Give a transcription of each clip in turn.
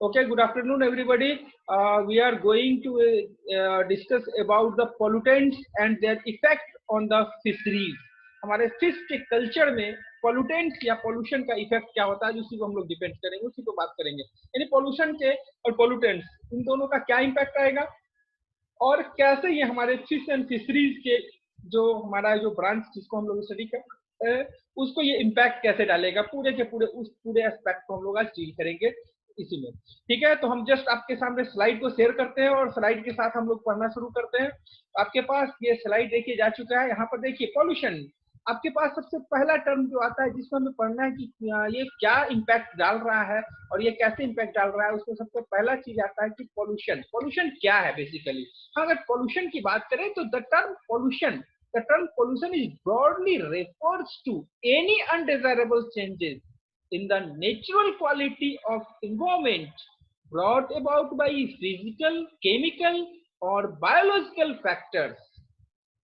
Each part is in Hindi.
Okay, good afternoon, everybody. We are going to discuss about the pollutants and their effect on the fisheries. हमारे फिश के कल्चर में पोल्यूटेंट्स या पोल्यूशन का इफेक्ट क्या होता है, उसी को हम लोग डिपेंड करेंगे, उसी को बात करेंगे। यानी पोल्यूशन के और पोल्यूटेंट्स इन दोनों का क्या इम्पैक्ट आएगा और कैसे ये हमारे फिश एंड फिशरीज के जो हमारा जो ब्रांच जिसको हम लोग स्टडी करते हैं उसको ये इम्पैक्ट कैसे डालेगा, पूरे के पूरे उस पूरे एस्पेक्ट को हम लोग आज डील करेंगे इसी में। ठीक है, तो हम जस्ट आपके सामने स्लाइड को शेयर करते हैं और स्लाइड के साथ हम लोग पढ़ना शुरू करते हैं। आपके पास ये स्लाइड देखिए जा चुका है। यहाँ पर देखिए पॉल्यूशन, आपके पास सबसे पहला टर्म जो आता है जिसको हमें पढ़ना है कि ये क्या इम्पैक्ट डाल रहा है और ये कैसे इम्पैक्ट डाल रहा है, उसको सबसे पहला चीज आता है कि पॉल्यूशन। पॉल्यूशन क्या है बेसिकली? अगर पॉल्यूशन की बात करें तो the term pollution is broadly refers to any undesirable changes in the natural quality of environment brought about by physical, chemical or biological factors.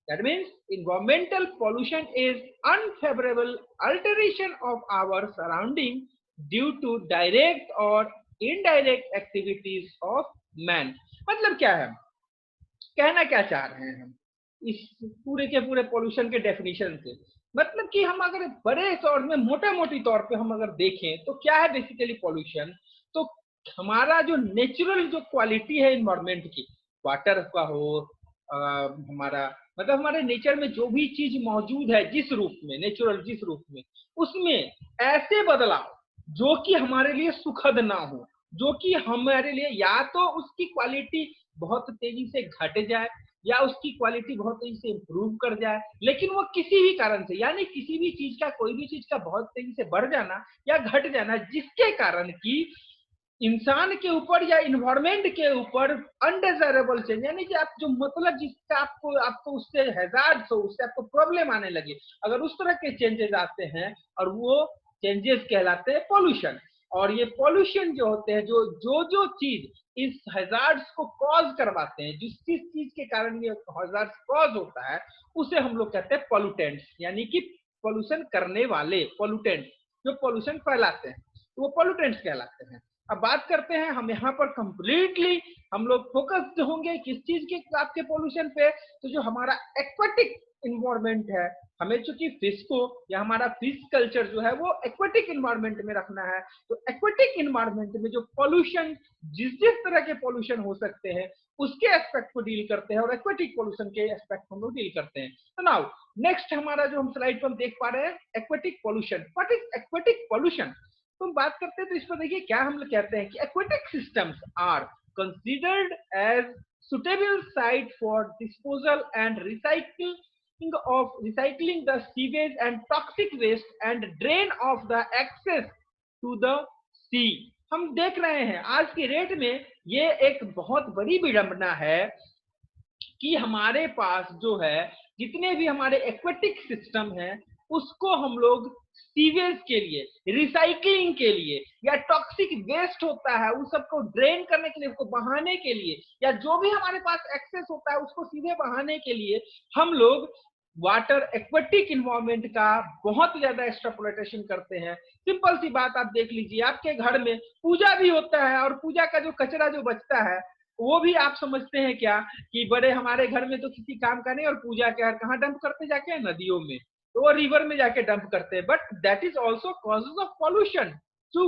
That means environmental pollution is unfavorable alteration of our surrounding due to direct or indirect activities of man. मतलब क्या है, कहना क्या चाह रहे हैं हम इस पूरे के पूरे पोल्यूशन के डेफिनेशन से? मतलब कि हम अगर बड़े तौर में मोटा मोटी तौर पे हम अगर देखें तो क्या है बेसिकली पॉल्यूशन? तो हमारा जो नेचुरल जो क्वालिटी है इन्वायरमेंट की, वाटर का हो, हमारा मतलब हमारे नेचर में जो भी चीज मौजूद है जिस रूप में, नेचुरल जिस रूप में, उसमें ऐसे बदलाव जो कि हमारे लिए सुखद ना हो, जो कि हमारे लिए या तो उसकी क्वालिटी बहुत तेजी से घट जाए या उसकी क्वालिटी बहुत तेजी से इंप्रूव कर जाए, लेकिन वो किसी भी कारण से, यानी किसी भी चीज का, कोई भी चीज का बहुत तेजी से बढ़ जाना या घट जाना जिसके कारण की इंसान के ऊपर या इन्वायरमेंट के ऊपर अनडिजायरेबल चेंज, यानी कि आप जो मतलब जिसका आपको उससे हैजार्ड्स हो, उससे आपको प्रॉब्लम आने लगे, अगर उस तरह के चेंजेस आते हैं और वो चेंजेस कहलाते हैं पॉल्यूशन। और ये पॉल्यूशन जो होते हैं, जो चीज इस हैजार्ड्स को कॉज करवाते हैं, जिस चीज के कारण ये हैजार्ड्स कॉज होता है, उसे हम लोग कहते हैं पॉल्यूटेंट्स, यानी कि पॉल्यूशन करने वाले पॉल्यूटेंट्स जो पॉल्यूशन फैलाते हैं, तो वो पॉल्यूटेंट्स कहलाते हैं। अब बात करते हैं हम यहाँ पर कंप्लीटली हम लोग फोकस्ड होंगे किस चीज के आपके पॉल्यूशन पे? तो जो हमारा एक्वाटिक इन्वायरमेंट है, हमें चूंकि फिश को या हमारा फिश कल्चर जो है वो एक्वाटिक इन्वायरमेंट में रखना है, तो एक्वाटिक इन्वायरमेंट में जो पॉल्यूशन, जिस तरह के पॉल्यूशन हो सकते हैं उसके एस्पेक्ट को डील करते हैं और एक्वाटिक पॉल्यूशन के एस्पेक्ट को हम लोग डील करते हैं। तो नाउ नेक्स्ट हमारा जो हम स्लाइड पर देख पा रहे हैं, aquatic pollution. What is aquatic pollution? तो हम बात करते हैं तो इस पर देखिए क्या हम लोग कहते हैं कि aquatic systems are considered as suitable site for disposal and recycling the sewage and toxic waste and drain of the access to the sea। हम देख रहे हैं आज के रेट में ये एक बहुत बड़ी विडंबना है कि हमारे पास जो है जितने भी हमारे एक्वेटिक सिस्टम हैं उसको हम लोग सीवेज के लिए, रिसाइकलिंग के लिए, या टॉक्सिक वेस्ट होता है उस सबको ड्रेन करने के लिए, उसको बहाने के लिए, या जो भी हमारे पास एक्सेस होता है उसको सीधे बहाने के लिए हम लोग वाटर एक्वेटिक इन्वायरमेंट का बहुत ज्यादा एक्सट्रापोलेटेशन करते हैं। सिंपल सी बात आप देख लीजिए, आपके घर में पूजा भी होता है और पूजा का जो कचरा जो बचता है वो भी आप समझते हैं क्या कि बड़े हमारे घर में तो किसी काम का नहीं, और पूजा के कहाँ डंप करते जाके? नदियों में, तो वो रिवर में जाके डंप करते हैं। But that is also causes of pollution too,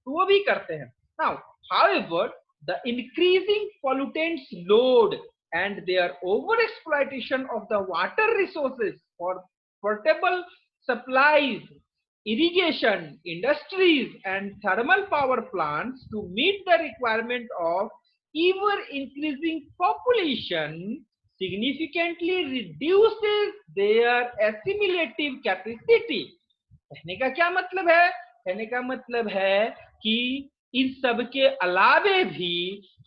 तो वो भी करते हैं। Now however the increasing pollutants load and their over exploitation of the water resources for portable supplies, irrigation, industries and thermal power plants to meet the requirement of ever increasing population significantly reduces their assimilative capacity। कहने का क्या मतलब है? कहने का मतलब है कि इन सब के अलावे भी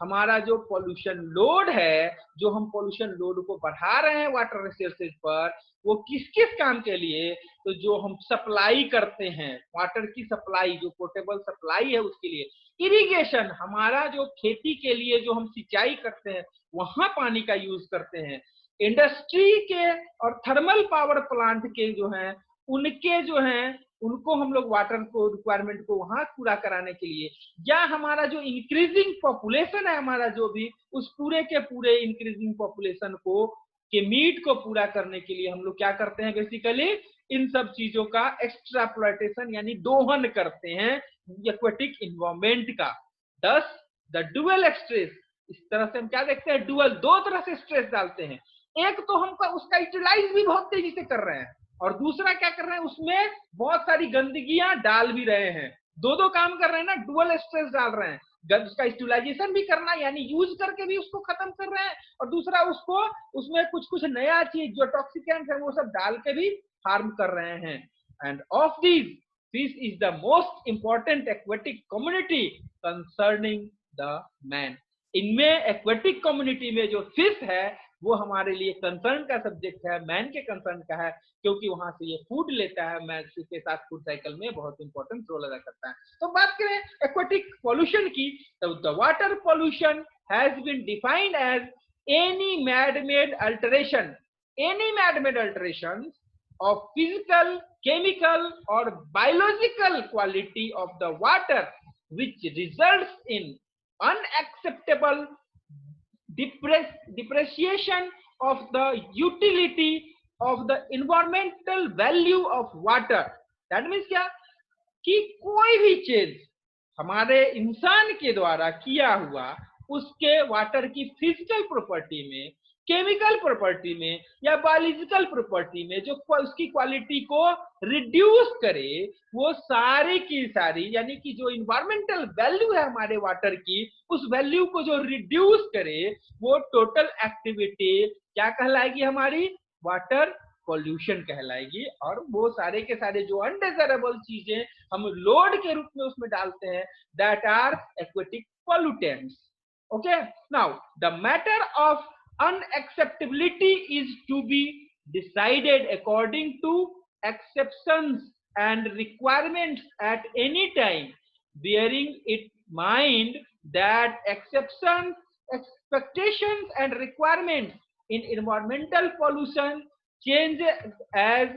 हमारा जो पोल्यूशन लोड है, जो हम पोल्यूशन लोड को बढ़ा रहे हैं वाटर रिसोर्सेज पर, वो किस किस काम के लिए? तो जो हम सप्लाई करते हैं, वाटर की सप्लाई, जो पोर्टेबल सप्लाई है उसके लिए, इरिगेशन, हमारा जो खेती के लिए जो हम सिंचाई करते हैं वहां पानी का यूज करते हैं, इंडस्ट्री के और थर्मल पावर प्लांट के जो हैं उनके जो हैं उनको हम लोग वाटर को रिक्वायरमेंट को वहां पूरा कराने के लिए, या हमारा जो इंक्रीजिंग पॉपुलेशन है हमारा जो भी, उस पूरे के पूरे इंक्रीजिंग पॉपुलेशन को के मीट को पूरा करने के लिए हम लोग क्या करते हैं, बेसिकली इन सब चीजों का एक्स्ट्राप्लॉयटेशन यानी दोहन करते हैं एक्वेटिक इन्वायरमेंट का। दस द डुअल स्ट्रेस, इस तरह से हम क्या देखते हैं, डुअल दो तरह से स्ट्रेस डालते हैं, एक तो हम उसका यूटिलाइज भी बहुत तेजी से कर रहे हैं, और दूसरा क्या कर रहे हैं, उसमें बहुत सारी गंदगियां डाल भी रहे हैं, दो दो काम कर रहे हैं ना, डुअल स्ट्रेस डाल रहे हैं, उसका यूटिलाइजेशन भी करना यानी यूज करके भी उसको खत्म कर रहे हैं, और दूसरा उसको उसमें कुछ कुछ नया चीज जो टॉक्सिकेंट है वो सब डाल के भी हार्म कर रहे हैं। End of these fish is the most important aquatic community concerning the man. इनमें एक्वेटिक कम्युनिटी में जो फिश है वो हमारे लिए कंसर्न का सब्जेक्ट है, मैन के कंसर्न का है, क्योंकि वहां से ये फूड लेता है, मैन के साथ फूड साइकिल में बहुत इंपॉर्टेंट रोल अदा करता है। तो बात करें एक्वेटिक पॉल्यूशन की, तो the water pollution has been defined as any man made alteration of physical, chemical or biological quality of the water which results in unacceptable depreciation of the utility of the environmental value of water। That means क्या कि कोई भी चीज हमारे इंसान के द्वारा किया हुआ उसके वाटर की फिजिकल प्रॉपर्टी में, केमिकल प्रॉपर्टी में या बायोलॉजिकल प्रॉपर्टी में जो उसकी क्वालिटी को रिड्यूस करे, वो सारी की सारी यानी कि जो इन्वायरमेंटल वैल्यू है हमारे वाटर की, उस वैल्यू को जो रिड्यूस करे, वो टोटल एक्टिविटी क्या कहलाएगी, हमारी वाटर पॉल्यूशन कहलाएगी। और वो सारे के सारे जो अनडिजायरेबल चीजें हम लोड के रूप में उसमें डालते हैं, that are aquatic pollutants. Okay, now the matter of unacceptability is to be decided according to exceptions and requirements at any time, bearing in mind that exceptions, expectations and requirements in environmental pollution changes as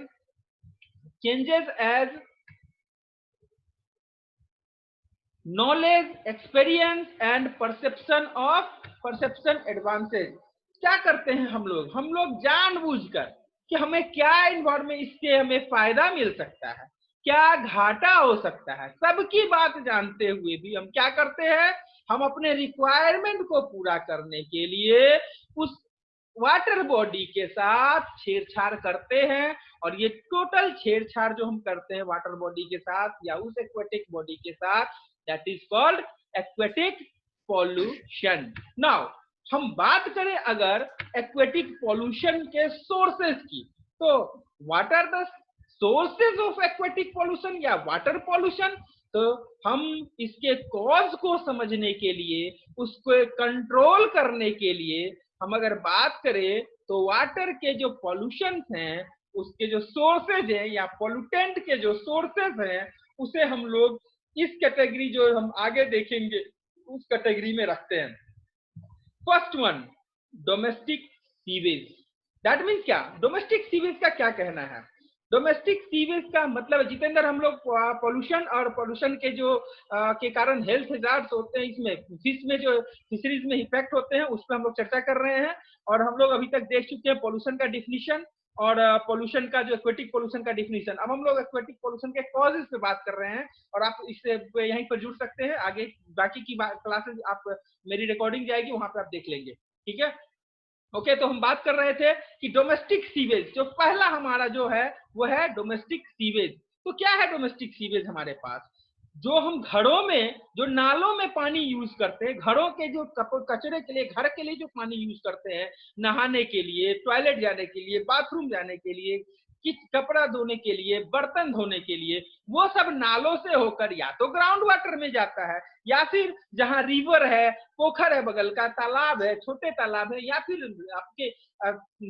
knowledge, experience and perception advances। क्या करते हैं हम लोग जानबूझकर कि हमें क्या इन्वायरमेंट, इससे हमें फायदा मिल सकता है, क्या घाटा हो सकता है, सबकी बात जानते हुए भी हम क्या करते हैं, हम अपने रिक्वायरमेंट को पूरा करने के लिए उस वाटर बॉडी के साथ छेड़छाड़ करते हैं। और ये टोटल छेड़छाड़ जो हम करते हैं वाटर बॉडी के साथ या उस एक्वेटिक बॉडी के साथ, that is called aquatic pollution. Now हम बात करें अगर एक्वेटिक पॉल्यूशन के सोर्सेस की, तो what are the sources of aquatic pollution या वाटर पॉल्यूशन। तो हम इसके कॉज को समझने के लिए, उसको कंट्रोल करने के लिए हम अगर बात करें तो वाटर के जो पॉल्यूशन हैं उसके जो सोर्सेज हैं या पॉल्यूटेंट के जो सोर्सेज हैं, उसे हम लोग इस कैटेगरी जो हम आगे देखेंगे उस कैटेगरी में रखते हैं। First one, domestic sewage. That means क्या, डोमेस्टिक सीवेज का क्या कहना है, डोमेस्टिक सीवेज का मतलब जितेंद्र हम लोग पॉल्यूशन और पॉल्यूशन के जो के कारण हेल्थ हैजार्ड्स होते हैं, इसमें फिश में जो फिशरीज में इफेक्ट होते हैं उस पर हम लोग चर्चा कर रहे हैं। और हम लोग अभी तक देख चुके हैं पॉल्यूशन का डिफिनीशन और पॉल्यूशन का जो एक्वेटिक पॉल्यूशन का डिफिनीशन। अब हम लोग एक्वेटिक पॉल्यूशन के कॉजेस पे बात कर रहे हैं, और आप इससे यहीं पर जुड़ सकते हैं, आगे बाकी की क्लासेस आप मेरी रिकॉर्डिंग जाएगी वहां पे आप देख लेंगे, ठीक है। ओके, तो हम बात कर रहे थे कि डोमेस्टिक सीवेज जो पहला हमारा जो है वो है डोमेस्टिक सीवेज। तो क्या है डोमेस्टिक सीवेज हमारे पास, जो हम घरों में जो नालों में पानी यूज करते हैं, घरों के जो कचरे के लिए, घर के लिए जो पानी यूज करते हैं, नहाने के लिए, टॉयलेट जाने के लिए, बाथरूम जाने के लिए, कपड़ा धोने के लिए, बर्तन धोने के लिए, वो सब नालों से होकर या तो ग्राउंड वाटर में जाता है, या फिर जहां रिवर है, पोखर है, बगल का तालाब है, छोटे तालाब है, या फिर आपके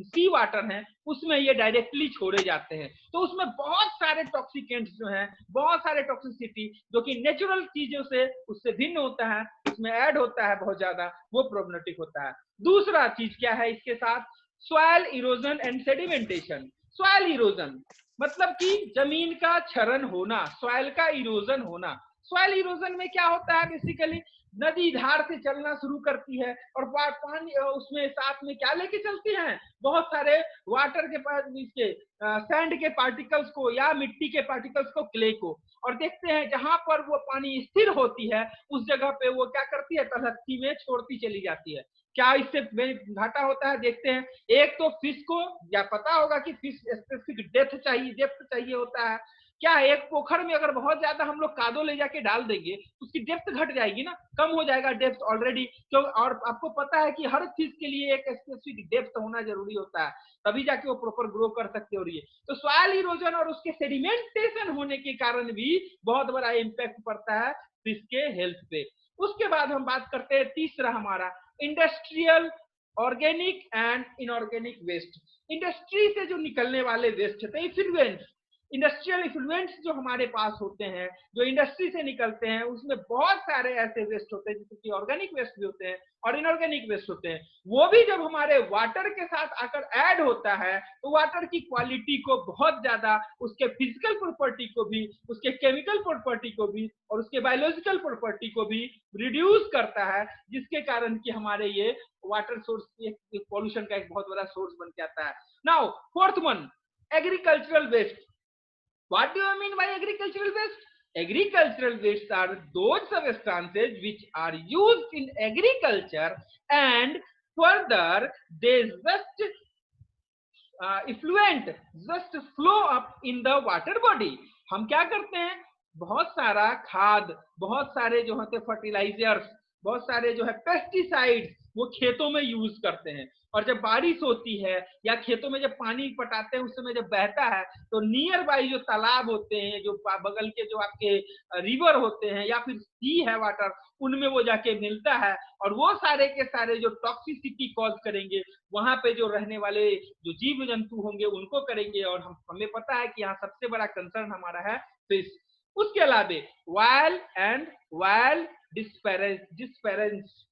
सी वाटर है, उसमें ये डायरेक्टली छोड़े जाते हैं। तो उसमें बहुत सारे टॉक्सिकेंट्स जो हैं, बहुत सारे टॉक्सिसिटी जो कि नेचुरल चीजों से उससे भिन्न होता है, उसमें ऐड होता है बहुत ज्यादा, वो प्रॉब्लमेटिक होता है। दूसरा चीज क्या है इसके साथ, soil erosion and sedimentation. Soil erosion मतलब कि जमीन का क्षरण होना, सॉइल का इरोजन होना। सॉइल इरोजन में क्या होता है, बेसिकली नदी धार से चलना शुरू करती है और पानी उसमें साथ में क्या लेके चलती है, बहुत सारे वाटर के इसके सैंड के पार्टिकल्स को या मिट्टी के पार्टिकल्स को, क्ले को, और देखते हैं जहां पर वो पानी स्थिर होती है उस जगह पे वो क्या करती है, तलहटी में छोड़ती चली जाती है। क्या इससे घाटा होता है, देखते हैं। एक तो फिश को या पता होगा कि फिश स्पेसिफिक डेप्थ चाहिए होता है। क्या है, एक पोखर में अगर बहुत ज्यादा हम लोग कादो ले जाके डाल देंगे तो उसकी डेप्थ घट जाएगी ना, कम हो जाएगा डेप्थ ऑलरेडी। क्यों, और आपको पता है कि हर फिश के लिए एक स्पेसिफिक डेप्थ होना जरूरी होता है, तभी जाके वो प्रॉपर ग्रो कर सकते हो रही है। तो सॉइल इरोजन और उसके सेडिमेंटेशन होने के कारण भी बहुत बड़ा इम्पैक्ट पड़ता है फिश के हेल्थ पे। उसके बाद हम बात करते हैं तीसरा हमारा, industrial organic and inorganic waste. Industry से जो निकलने वाले वेस्ट होते हैं, इफ्लुएंट्स, इंडस्ट्रियल इफ्लुएंट्स जो हमारे पास होते हैं, जो इंडस्ट्री से निकलते हैं, उसमें बहुत सारे ऐसे वेस्ट होते हैं जैसे कि ऑर्गेनिक वेस्ट भी होते हैं और इनऑर्गेनिक वेस्ट होते हैं। वो भी जब हमारे वाटर के साथ आकर ऐड होता है तो वाटर की क्वालिटी को बहुत ज्यादा, उसके फिजिकल प्रॉपर्टी को भी, उसके केमिकल प्रॉपर्टी को भी और उसके बायोलॉजिकल प्रॉपर्टी को भी रिड्यूस करता है, जिसके कारण कि हमारे ये वाटर सोर्स पॉल्यूशन का एक बहुत बड़ा सोर्स बन जाता है। Now fourth one, agricultural waste. What do you mean by agricultural waste? Agricultural wastes are those substances which are used in agriculture and further they just effluent just flow up in the water body. हम क्या करते हैं, बहुत सारा खाद, बहुत सारे जो होते फर्टिलाइजर्स, बहुत सारे जो है पेस्टिसाइड्स वो खेतों में यूज करते हैं, और जब बारिश होती है या खेतों में जब पानी पटाते हैं उस समय जब बहता है तो नियर बाई जो तालाब होते हैं, जो बगल के जो आपके रिवर होते हैं या फिर सी है वाटर, उनमें वो जाके मिलता है और वो सारे के सारे जो टॉक्सिसिटी कॉज करेंगे, वहां पे जो रहने वाले जो जीव जंतु होंगे उनको करेंगे। और हमें पता है कि यहाँ सबसे बड़ा कंसर्न हमारा है फिश। उसके अलावा वायल एंड वायल डिस्पेरेंस,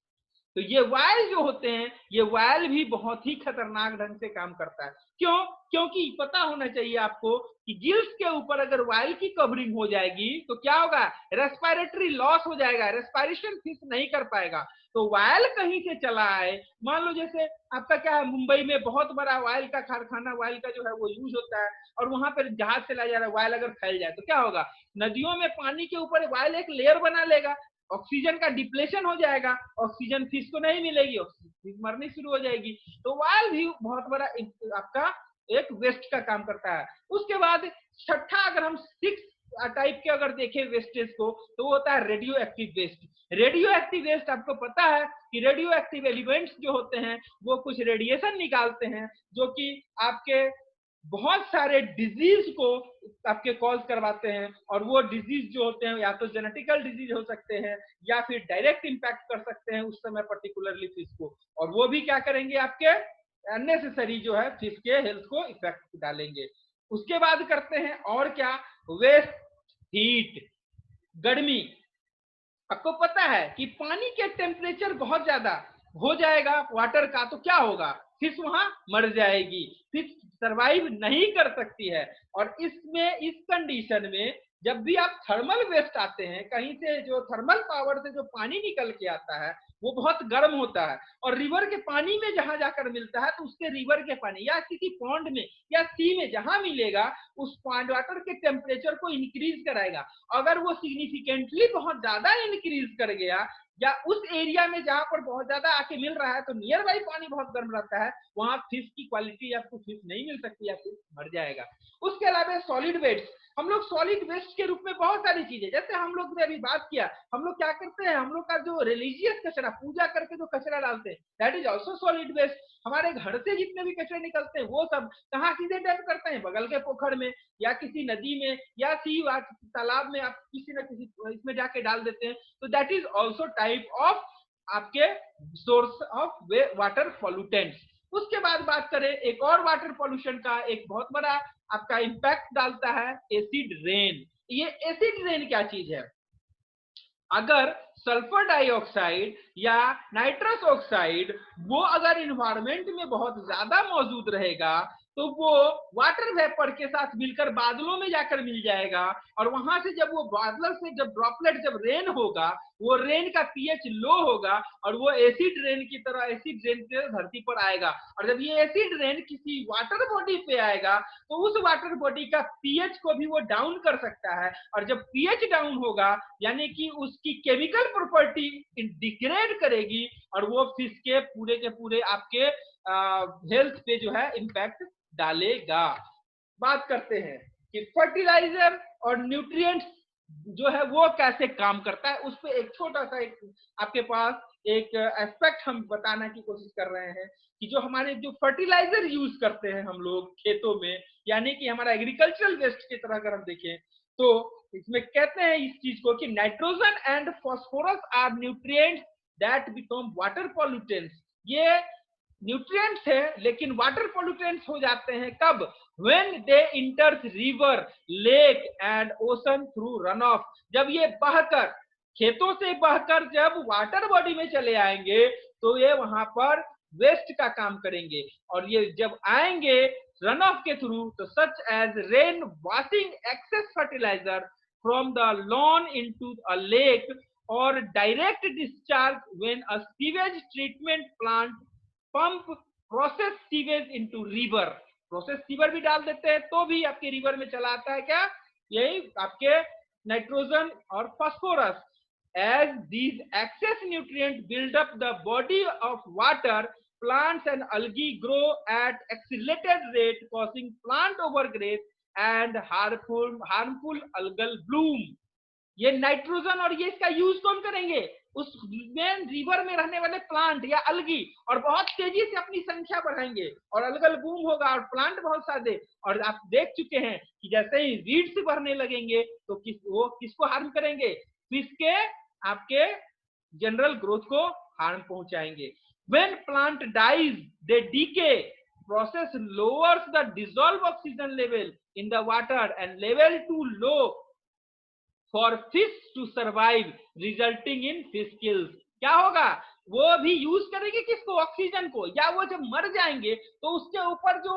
तो ये वायल जो होते हैं, ये वायल भी बहुत ही खतरनाक ढंग से काम करता है। क्यों? क्योंकि पता होना चाहिए आपको कि गिल्स के ऊपर अगर वायल की कवरिंग हो जाएगी तो क्या होगा, रेस्पिरेटरी लॉस हो जाएगा, रेस्पिरेशन फिश नहीं कर पाएगा। तो वायल कहीं से चला आए, मान लो जैसे आपका क्या है, मुंबई में बहुत बड़ा वायल का कारखाना, वायल का जो है वो यूज होता है और वहां पर जहाज से लाया जा रहा है, वायल अगर फैल जाए तो क्या होगा, नदियों में पानी के ऊपर वायल एक लेयर बना लेगा, ऑक्सीजन का डिप्लेशन हो जाएगा, ऑक्सीजन फिश को नहीं मिलेगी, फिश मरनी शुरू हो जाएगी। तो वायल भी बहुत बड़ा आपका एक वेस्ट का काम करता है। उसके बाद छठा, अगर हम 6 टाइप के अगर देखें वेस्टेज को, तो वो होता है radioactive waste. Radioactive waste, आपको पता है कि रेडियो एक्टिव एलिमेंट्स जो होते हैं वो कुछ रेडिएशन निकालते हैं जो कि आपके बहुत सारे डिजीज को आपके कॉज करवाते हैं, और वो डिजीज जो होते हैं या तो जेनेटिकल डिजीज हो सकते हैं या फिर डायरेक्ट इंपैक्ट कर सकते हैं उस समय पर्टिकुलरली फिश को, और वो भी क्या करेंगे, आपके अननेसेसरी जो है फिश के हेल्थ को इफेक्ट डालेंगे। उसके बाद करते हैं और क्या, वेस्ट हीट, गर्मी। आपको पता है कि पानी के टेम्परेचर बहुत ज्यादा हो जाएगा वाटर का तो क्या होगा, फिश वहां मर जाएगी, फिश सरवाइव नहीं कर सकती है। और इसमें, इस कंडीशन में जब भी आप थर्मल वेस्ट आते हैं, कहीं से जो थर्मल पावर से जो पानी निकल के आता है वो बहुत गर्म होता है, और रिवर के पानी में जहां जाकर मिलता है तो उसके रिवर के पानी या किसी पॉन्ड में या सी में जहां मिलेगा उस पॉन्ड वाटर के टेम्परेचर को इंक्रीज कराएगा। अगर वो सिग्निफिकेंटली बहुत ज्यादा इंक्रीज कर गया या उस एरिया में जहां पर बहुत ज्यादा आके मिल रहा है तो नियर बाई पानी बहुत गर्म रहता है, वहां फिश की क्वालिटी आपको फिश नहीं मिल सकती या फिश मर जाएगा। उसके अलावा सॉलिड वेस्ट, हम लोग सॉलिड वेस्ट के रूप में बहुत सारी चीजें, जैसे हम लोग ने अभी बात किया, हम लोग क्या करते हैं, हम लोग का जो रिलीजियस कचरा, पूजा करके जो कचरा डालते हैं, that is also solid waste. हमारे घर से जितने भी कचरे निकलते हैं वो सब कहाँ सीधे डंप करते हैं, बगल के पोखर में या किसी नदी में या सी तालाब में, आप किसी न किसी इसमें जाके डाल देते हैं। तो that is also type of आपके सोर्स ऑफ वाटर पॉल्यूटेंट्स। उसके बाद बात करें एक और वाटर पॉल्यूशन का, एक बहुत बड़ा आपका इंपैक्ट डालता है एसिड रेन। ये एसिड रेन क्या चीज है, अगर सल्फर डाइऑक्साइड या नाइट्रस ऑक्साइड वो अगर इन्वायरमेंट में बहुत ज्यादा मौजूद रहेगा तो वो वाटर वेपर के साथ मिलकर बादलों में जाकर मिल जाएगा, और वहां से जब वो बादल से जब ड्रॉपलेट जब रेन होगा, वो रेन का पीएच लो होगा और वो एसिड रेन की तरह एसिड रेन से धरती पर आएगा। और जब ये एसिड रेन किसी वाटर बॉडी पे आएगा तो उस वाटर बॉडी का पीएच को भी वो डाउन कर सकता है, और जब पीएच डाउन होगा यानी कि उसकी केमिकल प्रॉपर्टी डिग्रेड करेगी, और वो फिश के पूरे आपके हेल्थ पे जो है इंपैक्ट डालेगा। बात करते हैं कि फर्टिलाइजर और न्यूट्रिएंट्स जो है वो कैसे काम करता है, उस पर एक छोटा सा एक आपके पास एक एस्पेक्ट हम बताने की कोशिश कर रहे हैं कि जो हमारे जो फर्टिलाइजर यूज करते हैं हम लोग खेतों में, यानी कि हमारा एग्रीकल्चरल वेस्ट की तरह अगर हम देखें तो इसमें कहते हैं इस चीज को कि nitrogen and phosphorus are nutrients that become water pollutants. ये न्यूट्रिएंट्स है लेकिन वाटर पॉल्यूटेंट्स हो जाते हैं कब? When they enters river, lake and ocean through run off. जब ये बहकर खेतों से बहकर जब वाटर बॉडी में चले आएंगे तो ये वहां पर वेस्ट का काम करेंगे, और ये जब आएंगे रन ऑफ के थ्रू तो such as rain washing excess fertiliser from the lawn into a lake or direct discharge when a sewage treatment plant pump process sewage into river. Process sewer भी डाल देते हैं तो भी आपके रिवर में चला आता है क्या? यही आपके नाइट्रोजन और phosphorus. As these excess nutrients build up the body of water, plants and algae grow at accelerated rate, causing plant overgrowth and harmful algal bloom। ये नाइट्रोजन और ये इसका यूज कौन करेंगे? उस मेन रिवर में रहने वाले प्लांट या अलगी, और बहुत तेजी से अपनी संख्या बढ़ाएंगे और अलगल बूम होगा और प्लांट बहुत सारे। और आप देख चुके हैं कि जैसे ही रीड्स बढ़ने लगेंगे तो वो किसको हार्म करेंगे? फिश के आपके जनरल ग्रोथ को हार्म पहुंचाएंगे। When plant dies, they decay. Process lowers the dissolved oxygen level in the water and level too low for fish to survive, resulting in fish kills। क्या होगा? वो भी यूज करेंगे किसको? ऑक्सीजन को। या वो जब मर जाएंगे तो उसके ऊपर जो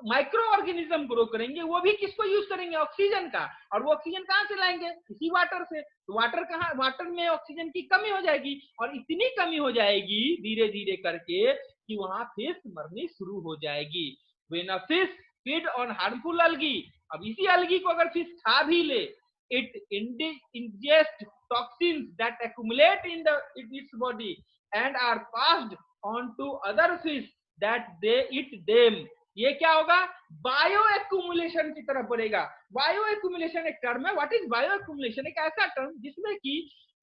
माइक्रो ऑर्गेनिज्म ग्रो करेंगे वो भी किसको यूज करेंगे? ऑक्सीजन का। और वो ऑक्सीजन कहां से लाएंगे? इसी वाटर से। तो वाटर कहां? वाटर में ऑक्सीजन की कमी हो जाएगी, और इतनी कमी हो जाएगी धीरे धीरे करके कि वहां फिश मरनी शुरू हो जाएगी। When a fish feed on harmful algae, अब इसी अलगी को अगर फिश खा भी ले, it ingests toxins that accumulate in its body and are passed on to other fish that they eat them। ये क्या होगा? बायो एक्यूमुलेशन की तरफ बढ़ेगा। बायो एक्यूमुलेशन एक टर्म है। What is bio accumulation? एक ऐसा टर्म जिसमें कि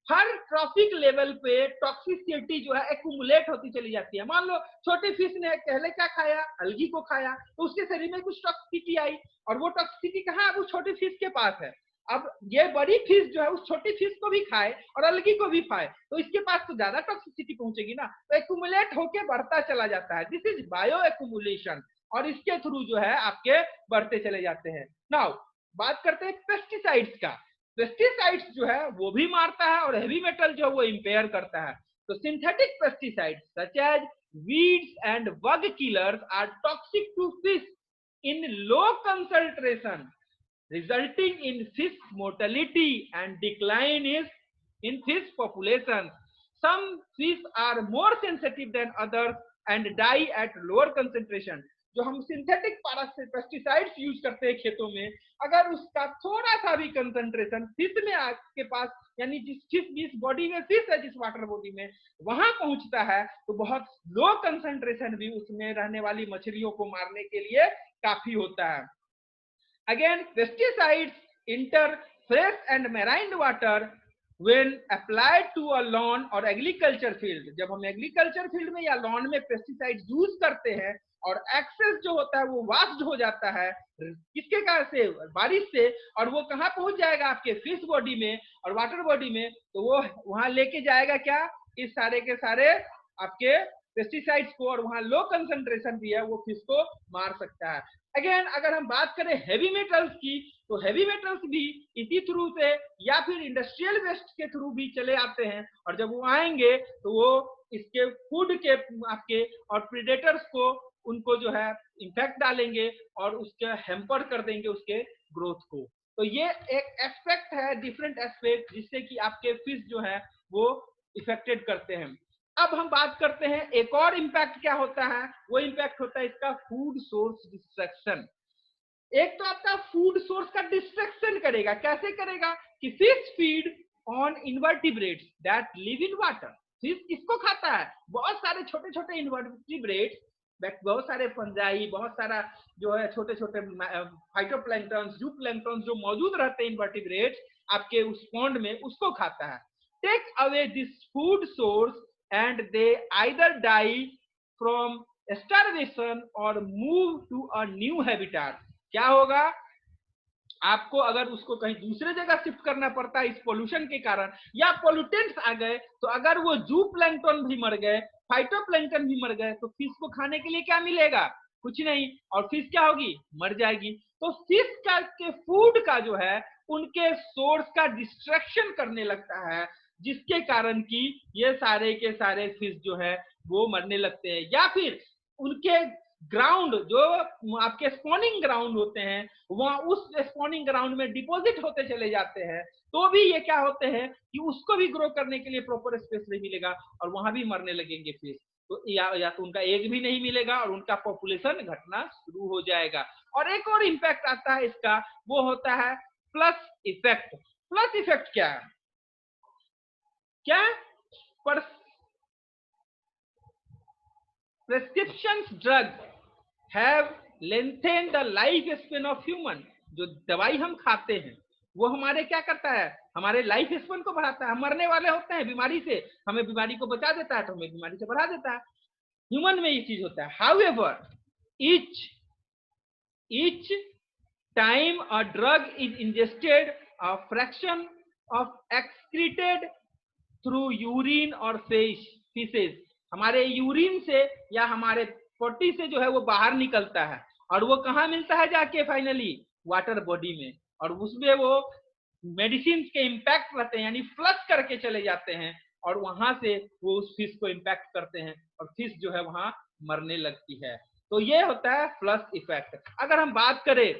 हर ट्रॉफिक लेवल पे टॉक्सिसिटी जो है एक्यूमुलेट होती चली जाती है। मान लो छोटी फिश ने पहले क्या खाया? अलगी को खाया, तो उसके शरीर में कुछ टॉक्सिसिटी आई, और वो टॉक्सिसिटी कहाँ? वो छोटी फिश के पास है। अब ये बड़ी फिश जो है उस छोटी फिश को भी खाए और अलगी को भी खाए तो इसके पास तो ज्यादा टॉक्सिसिटी पहुंचेगी ना, तो एक्यूमुलेट होके बढ़ता चला जाता है। दिस इज बायो एक्यूमुलेशन, और इसके थ्रू जो है आपके बढ़ते चले जाते हैं। नाउ बात करते हैं पेस्टिसाइड्स का। पेस्टिसाइड्स जो है वो भी मारता है और हेवी मेटल जो है वो इंपेयर करता है। तो synthetic pesticides such as weeds and bug killers are toxic to fish in low concentration, resulting in fish mortality and decline in fish population। Some fish are more sensitive than others and die at lower concentration। जो हम सिंथेटिक पेस्टिसाइड्स यूज करते हैं खेतों में, अगर उसका थोड़ा सा भी कंसंट्रेशन फिश में आपके पास, यानी जिस बॉडी में फिश है, जिस वाटर बॉडी में वहां पहुंचता है तो बहुत लो कंसंट्रेशन भी उसमें रहने वाली मछलियों को मारने के लिए काफी होता है। Again, pesticides enter fresh and marine water when applied to a lawn or agriculture field। जब हम एग्रीकल्चर फील्ड में या लॉन में पेस्टिसाइड यूज करते हैं और एक्सेस जो होता है वो वास्ट हो जाता है किसके कारण से? बारिश से। और वो कहाँ पहुंच जाएगा? आपके फिश बॉडी में और वाटर बॉडी में। तो वो वहां लेके जाएगा क्या? इस सारे के सारे आपके पेस्टिसाइड्स को, और वहां लो कंसंट्रेशन भी है वो फिश को मार सकता है। अगेन अगर हम बात करें हैवी मेटल्स की, तो हैवी मेटल्स भी इसी थ्रू से या फिर इंडस्ट्रियल वेस्ट के थ्रू भी चले आते हैं, और जब वो आएंगे तो वो इसके फूड के आपके और प्रेडेटर्स को उनको जो है इम्पैक्ट डालेंगे और उसके हैम्पर कर देंगे उसके ग्रोथ को। तो ये एक एस्पेक्ट है, डिफरेंट एस्पेक्ट, जिससे कि आपके फिश जो है वो इफेक्टेड करते हैं। अब हम बात करते हैं एक और इम्पैक्ट क्या होता है, वो इम्पैक्ट होता है इसका फूड सोर्स डिस्ट्रैक्शन। एक तो आपका फूड सोर्स का डिस्ट्रैक्शन करेगा, कैसे करेगा कि fish feed on invertebrates that live in water. Fish किसको खाता है, बहुत सारे छोटे छोटे इनवर्टिब्रेट्स, बहुत सारे फंजाई, बहुत सारा जो है छोटे छोटे फाइटोप्लैंक्टन, जूप्लैंक्टन जो मौजूद रहते हैं इनवर्टिब्रेट्स आपके उस पॉन्ड में, उसको खाता है। Take away this food source and they either die from starvation or move to a new habitat. क्या होगा, आपको अगर उसको कहीं दूसरे जगह शिफ्ट करना पड़ता है इस पोल्यूशन के कारण, या पोल्यूटेंट्स आ गए, तो अगर वो जू प्लैंक्टन भी मर गए, फाइटोप्लैंक्टन भी मर गए, तो फिश को खाने के लिए क्या मिलेगा, कुछ नहीं, और फिश क्या होगी, मर जाएगी। तो फिश का के फूड का जो है उनके सोर्स का डिस्ट्रैक्शन करने लगता है, जिसके कारण कि ये सारे के सारे फिश जो है वो मरने लगते हैं। या फिर उनके ग्राउंड जो आपके स्पॉनिंग ग्राउंड होते हैं, वहां उस स्पॉनिंग ग्राउंड में डिपॉजिट होते चले जाते हैं, तो भी ये क्या होते हैं कि उसको भी ग्रो करने के लिए प्रॉपर स्पेस नहीं मिलेगा और वहां भी मरने लगेंगे फिश। तो या तो उनका एग भी नहीं मिलेगा और उनका पॉपुलेशन घटना शुरू हो जाएगा। और एक और इम्पैक्ट आता है इसका, वो होता है प्लस इफेक्ट। प्लस इफेक्ट क्या है, क्या पर prescription drug have lengthen the life span of human. जो दवाई हम खाते हैं वो हमारे क्या करता है, हमारे लाइफ स्पेन को बढ़ाता है। हम मरने वाले होते हैं बीमारी से, हमें बीमारी को बचा देता है, तो हमें बीमारी से बढ़ा देता है। ह्यूमन में ये चीज होता है। However each time a drug is ingested, a fraction of excreted through urine और feces, हमारे यूरिन से या हमारे पोटी से जो है वो बाहर निकलता है, और वो कहाँ मिलता है जाके फाइनली, वाटर बॉडी में, और उसमें वो मेडिसिन के इम्पैक्ट रहते हैं, यानी फ्लश करके चले जाते हैं, और वहां से वो उस फिश को इम्पैक्ट करते हैं और फिश जो है वहां मरने लगती है। तो ये होता है फ्लश इफेक्ट। अगर हम बात करें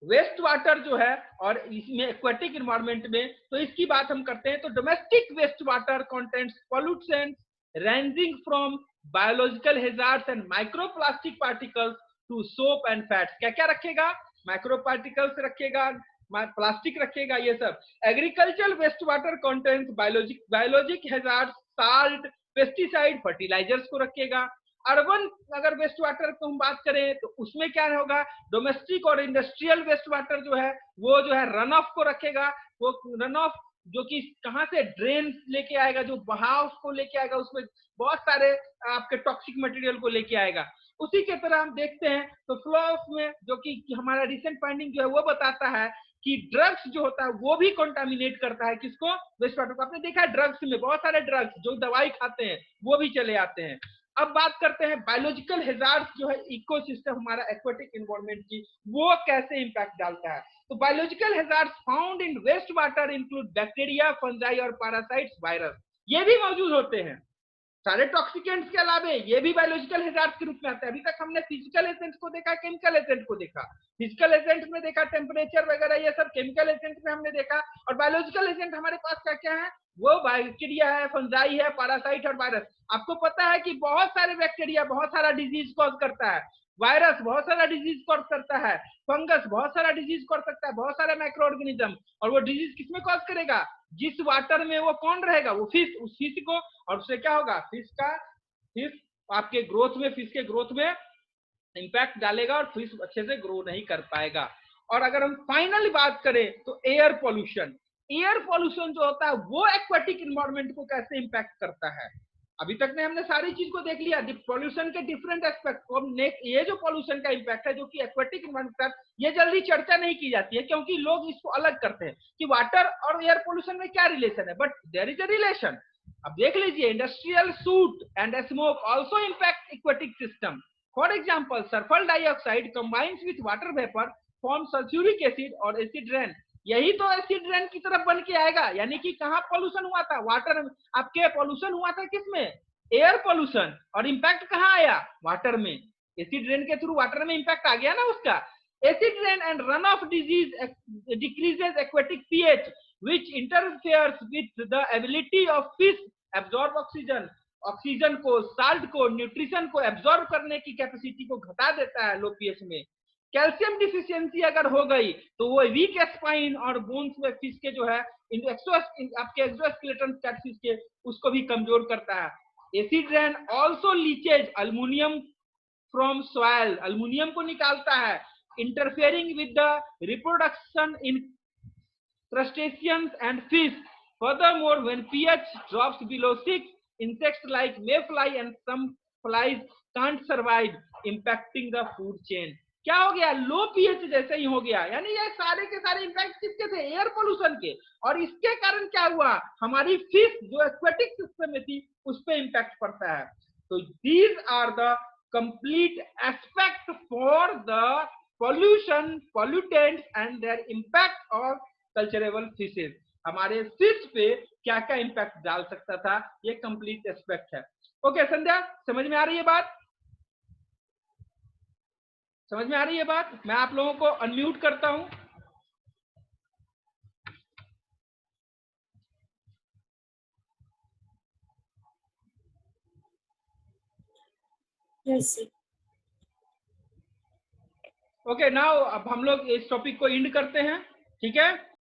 वेस्ट वाटर जो है और इसमें एक्वेटिक एनवायरनमेंट में, तो इसकी बात हम करते हैं, तो domestic waste water contents pollutants ranging from biological hazards and microplastic particles to soap and fats। क्या क्या रखेगा, माइक्रो पार्टिकल्स रखेगा, प्लास्टिक रखेगा, ये सब। Agricultural waste water contents biologic hazards, salt, pesticide, fertilisers को रखेगा। अर्बन अगर वेस्ट वाटर को हम बात करें तो उसमें क्या होगा, डोमेस्टिक और इंडस्ट्रियल वेस्ट वाटर जो है वो जो है रन ऑफ को रखेगा। वो रन ऑफ जो कि कहां से ड्रेन लेके आएगा, जो बहाव को लेके आएगा, उसमें बहुत सारे आपके टॉक्सिक मटेरियल को लेके आएगा। उसी के तरह हम देखते हैं तो फ्लो ऑफ में जो कि हमारा रिसेंट फाइंडिंग जो है वो बताता है कि ड्रग्स जो होता है वो भी कंटामिनेट करता है किसको, वेस्ट वाटर को। आपने देखा है ड्रग्स में बहुत सारे ड्रग्स जो दवाई खाते हैं वो भी चले आते हैं। अब बात करते हैं बायोलॉजिकल हैजार्ड्स जो है इकोसिस्टम हमारा एक्वेटिक एनवायरनमेंट की, वो कैसे इंपैक्ट डालता है। तो biological hazards found in waste water include bacteria, fungi और पैरासाइट्स, वायरस, ये भी मौजूद होते हैं। सारे टॉक्सिकेंट्स के अलावा ये भी बायोलॉजिकल हैजार्ड्स के रूप में आते हैं। अभी तक हमने फिजिकल एजेंट्स को देखा, केमिकल एजेंट को देखा। फिजिकल एजेंट में देखा टेम्परेचर वगैरह ये सब, केमिकल एजेंट में हमने देखा, और बायोलॉजिकल एजेंट हमारे पास क्या क्या है, वो बैक्टीरिया है, फंजाई है, पैरासाइट और वायरस। आपको पता है कि बहुत सारे बैक्टीरिया बहुत सारा डिजीज कॉज करता है, वायरस बहुत सारा डिजीज कॉज करता है, फंगस बहुत सारा डिजीज कर सकता है, बहुत सारे माइक्रो ऑर्गेनिज्म, और वो डिजीज किसमें कॉज करेगा, जिस वाटर में वो कौन रहेगा, वो फिश, उस फिश को, और उससे क्या होगा, फिश आपके ग्रोथ में, फिश के ग्रोथ में इंपैक्ट डालेगा और फिश अच्छे से ग्रो नहीं कर पाएगा। और अगर हम फाइनली बात करें तो एयर पोल्यूशन जो होता है वो एक्वेटिक एनवायरनमेंट को कैसे इंपैक्ट करता है। अभी तक ने हमने सारी चीज को देख लिया, पोल्यूशन के डिफरेंट एस्पेक्ट को। ये जो पोल्यूशन का इंपैक्ट है जो कि एक्वेटिक एनवायरनमेंट, ये जल्दी चर्चा नहीं की जाती है क्योंकि लोग इसको अलग करते हैं कि वाटर और एयर पोल्यूशन में क्या रिलेशन है, but there is a relation. अब देख लीजिए, industrial soot and smoke also impact aquatic system. For example sulphur dioxide combines with water vapour form sulphuric acid और एसिड रेन। यही तो एसिड रेन की तरफ बन के आएगा, यानी कि कहां पॉल्यूशन हुआ था, वाटर, आपके पॉल्यूशन हुआ था किसमें, एयर पोल्यूशन, और इम्पैक्ट कहाँ आया, वाटर में, एसिड रेन के थ्रू वाटर में इम्पैक्ट आ गया ना उसका। Acid rain and run of disease decreases aquatic pH which interferes with the ability of fish absorb oxygen, oxygen को, साल्ट को, न्यूट्रिशन को एब्जॉर्ब करने की कैपेसिटी को घटा देता है लो पीएच में। कैल्शियम डिफिशियंसी अगर हो गई तो वो वीक स्पाइन और बोन्स में फिश के जो है आपके एक्सोस्केलेटन कैटफिश के उसको भी कमजोर करता है। Acid rain also leeches aluminium from soil, aluminium को निकालता है, interfering with the reproduction in crustaceans and fish. Furthermore, when pH drops below 6, insects like mayfly and some flies can't survive, impacting the food chain. क्या हो गया, लो पीएच जैसे ही हो गया, यानी ये सारे के सारे इंपैक्ट किसके थे, एयर पोल्यूशन के। और इसके कारण क्या हुआ, हमारी फिश जो एक्वेटिक सिस्टम में थी उस पर इंपैक्ट पड़ता है। तो these are the complete aspect for the pollution, pollutants and their impact on culturable fishes, हमारे फिश पे क्या क्या इंपैक्ट डाल सकता था, ये कंप्लीट एस्पेक्ट है। ओके संध्या, समझ में आ रही है बात, समझ में आ रही है बात? मैं आप लोगों को अनम्यूट करता हूं। यस ओके नाउ अब हम लोग इस टॉपिक को एंड करते हैं, ठीक है।